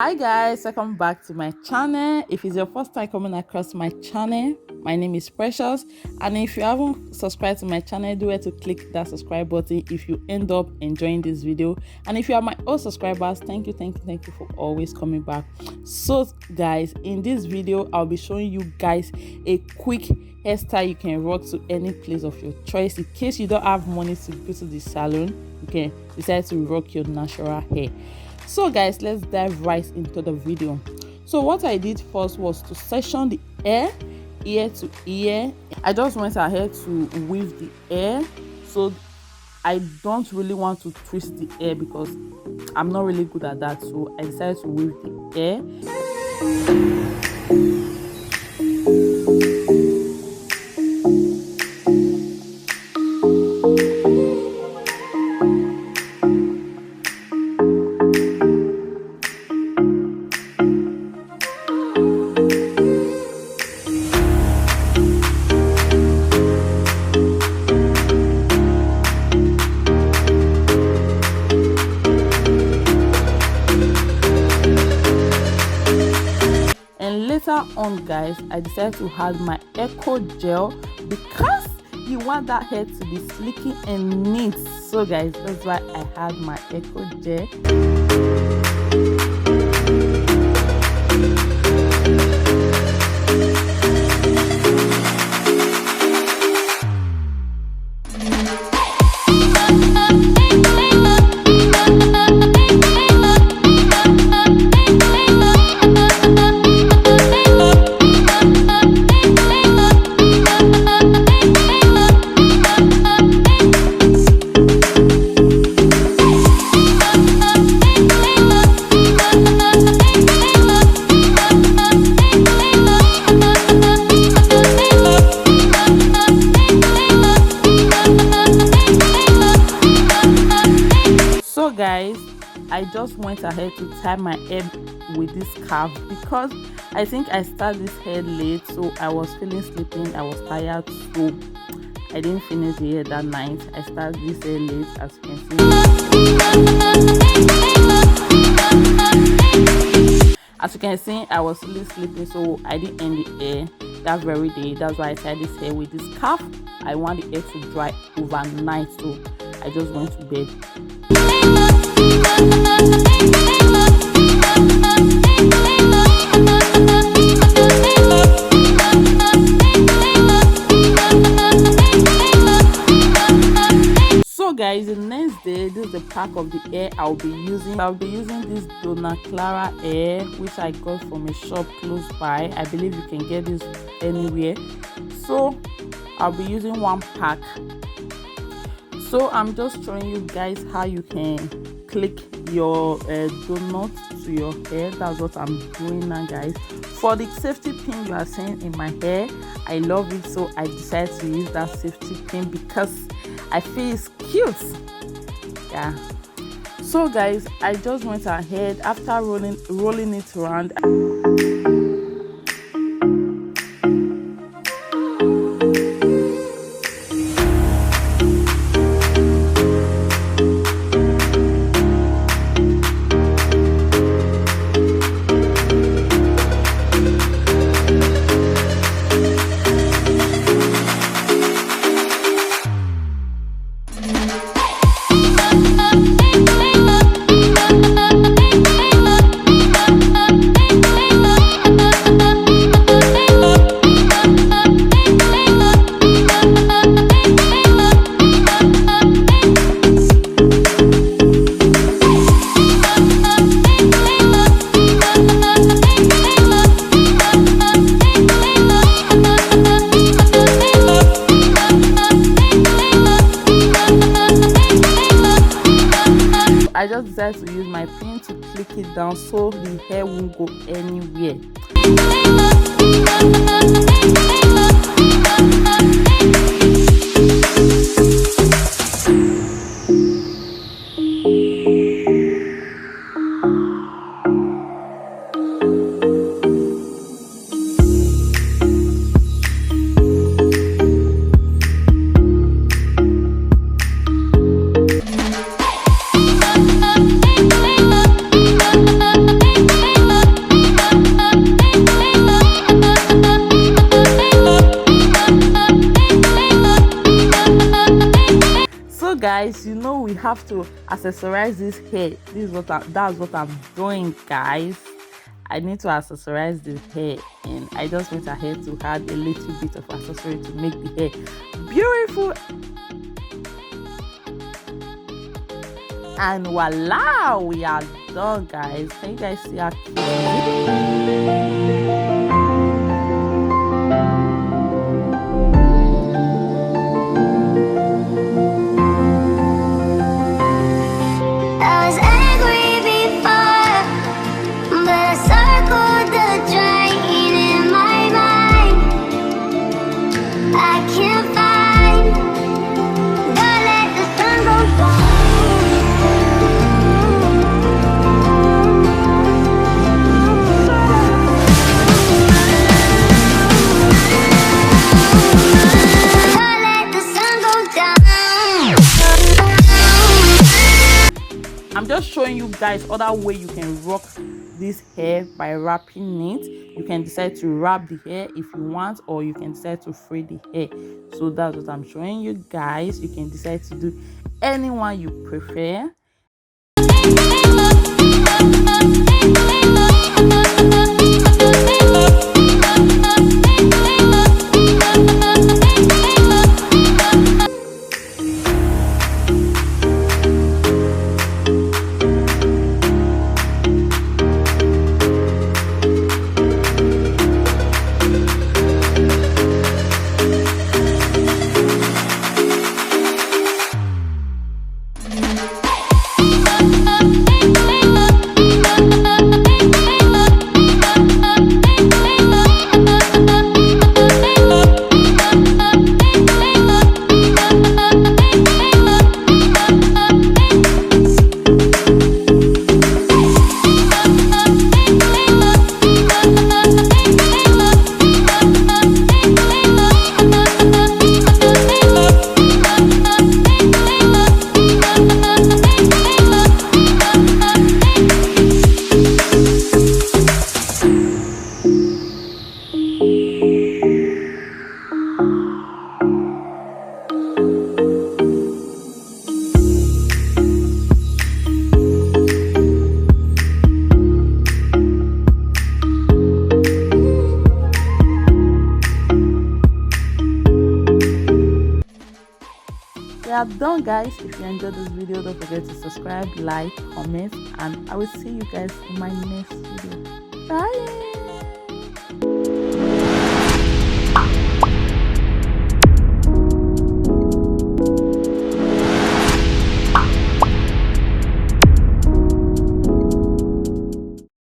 Hi guys, welcome back to my channel. If it's your first time coming across my channel, my name is Precious, and if you haven't subscribed to my channel, do it to click that subscribe button if you end up enjoying this video. And if you are my old subscribers, thank you for always coming back. So guys, in this video I'll be showing you guys a quick hairstyle you can rock to any place of your choice. In case you don't have money to go to the salon, you can decide to rock your natural hair. So guys, let's dive right into the video. So what I did first was to section the hair ear to ear. I just went ahead to weave the hair, so I don't really want to twist the hair because I'm not really good at that, so I decided to weave the hair. Later on guys, I decided to add my echo gel because you want that hair to be sleeky and neat. So guys, that's why I had my echo gel. Guys, I just went ahead to tie my hair with this scarf because I think I started this hair late, so I was feeling sleepy, I was tired, so I didn't finish the hair that night. I started this hair late, as you can see. As you can see, I was really sleeping, so I didn't end the hair that very day. That's why I tied this hair with this scarf. I want the hair to dry overnight, so I just went to bed. So guys, the next day, this is the pack of the hair I'll be using this Donna Clara hair, which I got from a shop close by. I believe you can get this anywhere. So I'll be using one pack. So I'm just showing you guys how you can click your donut to your hair. That's what I'm doing now guys. For the safety pin you are seeing in my hair, I love it, so I decided to use that safety pin because I feel it's cute. Yeah, so guys, I just went ahead after rolling it around. I just decided to use my pin to click it down so the hair won't go anywhere. guys, you know we have to accessorize this hair. That's what I'm doing, guys. I need to accessorize the hair, and I just went ahead to add a little bit of accessory to make the hair beautiful. And voila, we are done, guys. Can you guys see how cute it is? I'm just showing you guys other way you can rock this hair by wrapping it. You can decide to wrap the hair if you want, or you can decide to free the hair. So that's what I'm showing you guys. You can decide to do any one you prefer. We are done, guys. If you enjoyed this video, don't forget to subscribe, like, comment, and I will see you guys in my next video. Bye.